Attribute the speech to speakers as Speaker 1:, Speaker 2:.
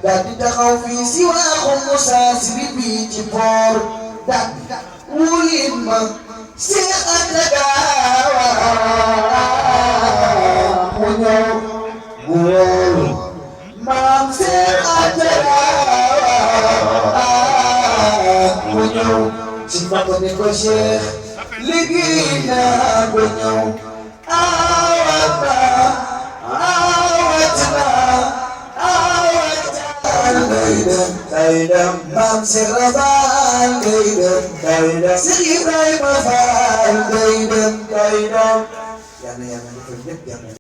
Speaker 1: Dadi taxaw fii si waaxu Musaa si bi ci boor dadi wuyin ma Seex Anta Gaawa mu ñëw mu wóolu maam Seex Anta Gaawa mu ñëw si Mbacke ne ko Seex liggéey naa ko ñëw Daydam Maam Seex Faal daydam Seex Ibrahima Faal daydam yàlla defal ñépp jàmm